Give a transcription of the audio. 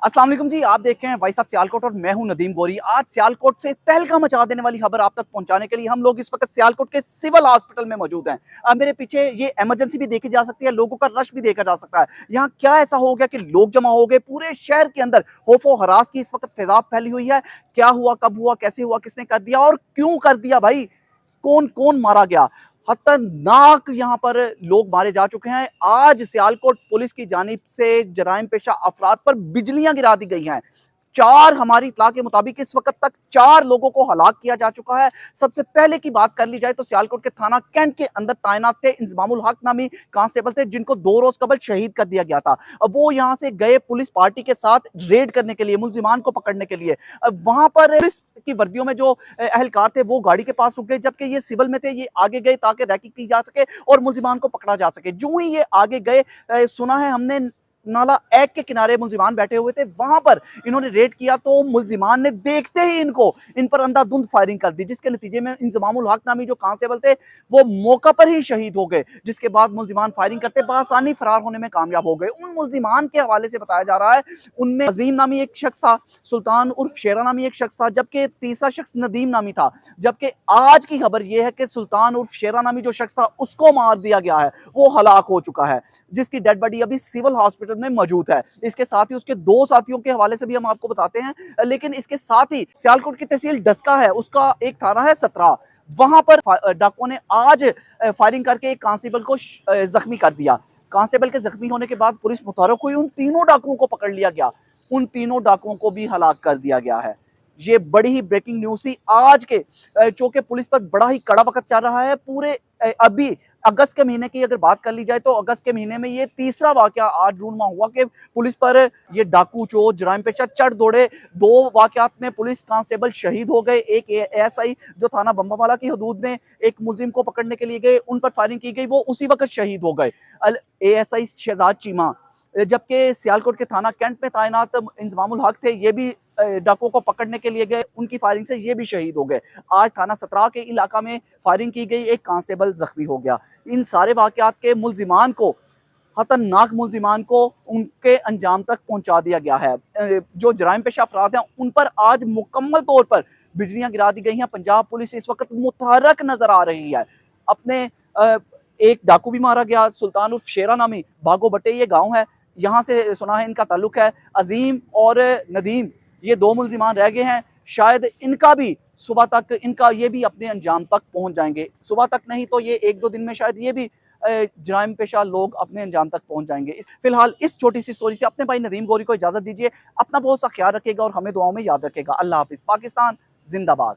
अस्सलाम वालेकुम जी, आप देख रहे हैं वॉइस ऑफ सियालकोट और मैं हूं नदीम गोरी। आज सियालकोट से तहलका मचा देने वाली खबर आप तक पहुंचाने के लिए हम लोग इस वक्त सियालकोट के सिविल हॉस्पिटल में मौजूद हैं। अब मेरे पीछे ये इमरजेंसी भी देखी जा सकती है, लोगों का रश भी देखा जा सकता है। यहाँ क्या ऐसा हो गया कि लोग जमा हो गए पूरे शहर के अंदर, खौफो हरास की इस वक्त फिजा फैली हुई है। क्या हुआ, कब हुआ, कैसे हुआ, किसने कर दिया और क्यों कर दिया भाई, कौन कौन मारा गया, खतरनाक यहाँ पर लोग मारे जा चुके हैं। आज सियालकोट पुलिस की जानिब से जराइम पेशा अफराद पर बिजलियां गिरा दी गई हैं। चार, हमारी इत्तला के मुताबिक इस वक्त तक 4 लोगों को हलाक किया जा चुका है। सबसे पहले की बात कर ली जाए तो सियालकोट के थाना कैंट के अंदर तैनात थे इंजमामुल हक नामी कांस्टेबल थे, जिनको 2 रोज कबल शहीद कर दिया गया था। अब वो यहां से गए पुलिस पार्टी के साथ रेड करने के लिए, मुलजिमान को पकड़ने के लिए। अब वहां पर पुलिस की वर्दियों में जो एहलकार थे वो गाड़ी के पास रुक गए, जबकि ये सिविल में थे। ये आगे गए ताकि रैकिंग की जा सके और मुलजिमान को पकड़ा जा सके। जो ही ये आगे गए, सुना है हमने, नाला एक के किनारे मुलजिमान बैठे हुए थे, वहां पर इन्होंने रेड किया तो मुलजिमान ने देखते ही इन पर अंधाधुंध फायरिंग कर दी, जिसके नतीजे में इंजमामुल हक नामी जो कांस्टेबल थे वो मौका पर ही शहीद हो गए। जिसके बाद मुलजिमान फायरिंग करते बआसानी फरार होने में कामयाब हो गए। उन मुलजिमान के हवाले से बताया जा रहा है उनमें अजीम नामी एक शख्स था, सुल्तान उर्फ शेरा नामी एक शख्स था, जबकि तीसरा शख्स नदीम नामी था। जबकि आज की खबर यह है कि सुल्तान उर्फ शेरा नामी जो शख्स था उसको मार दिया गया है, वो हलाक हो चुका है, जिसकी डेड बॉडी अभी सिविल हॉस्पिटल में मौजूद है। इसके साथ ही उसके 2 साथियों के हवाले से भी हम आपको बताते हैं। लेकिन इसके साथ ही सियालकोट की तहसील डस्का है, उसका एक थाना है 17, वहां पर डाकुओं ने आज फायरिंग करके एक कांस्टेबल को जख्मी कर दिया। कांस्टेबल के जख्मी होने के बाद पुलिस मुतहरक हुई, उन तीनों डाकुओं को पकड़ लिया गया, उन तीनों डाकुओं को भी हलाक कर दिया गया है। ये बड़ी ही ब्रेकिंग न्यूज थी आज के, चूंकि पुलिस पर बड़ा ही कड़ा वक्त चल रहा है। पूरे अभी अगस्त के महीने की अगर बात कर ली जाए तो अगस्त के महीने में ये तीसरा वाकया आज रूनमा हुआ कि पुलिस पर ये डाकू चोर जराइम पेशा चढ़ दौड़े। 2 वाकयात में पुलिस कांस्टेबल शहीद हो गए। एक एएसआई जो थाना बम्बावाला की हदूद में एक मुलजिम को पकड़ने के लिए गए, उन पर फायरिंग की गई, वो उसी वक्त शहीद हो गए, एएसआई शहजाद चीमा। जबकि सियालकोट के थाना कैंट में तैनात इंजमामुल हक थे, ये भी डाकुओं को पकड़ने के लिए गए, उनकी फायरिंग से ये भी शहीद हो गए। आज थाना 17 के इलाका में फायरिंग की गई, एक कांस्टेबल जख्मी हो गया। इन सारे वाकयात के मुलजिमान को, खतरनाक मुलजिमान को उनके अंजाम तक पहुंचा दिया गया है। जो जराइम पेशा अफराद हैं उन पर आज मुकम्मल तौर पर बिजलियां गिरा दी गई हैं। पंजाब पुलिस इस वक्त मुतहरक नजर आ रही है। अपने एक डाकू भी मारा गया, सुल्तान उर्फ शेरा नामी, भागो बट्टे ये गाँव है, यहाँ से सुना है इनका ताल्लुक है। अजीम और नदीम ये 2 मुलजिमान रह गए हैं, शायद इनका भी सुबह तक, इनका ये भी अपने अंजाम तक पहुंच जाएंगे। सुबह तक नहीं तो ये 1-2 दिन में शायद ये भी जराइम पेशा लोग अपने अंजाम तक पहुंच जाएंगे। फिलहाल इस छोटी सी स्टोरी से अपने भाई नदीम गोरी को इजाजत दीजिए। अपना बहुत सा ख्याल रखेगा और हमें दुआओं में याद रखेगा। अल्लाह हाफिज। पाकिस्तान जिंदाबाद।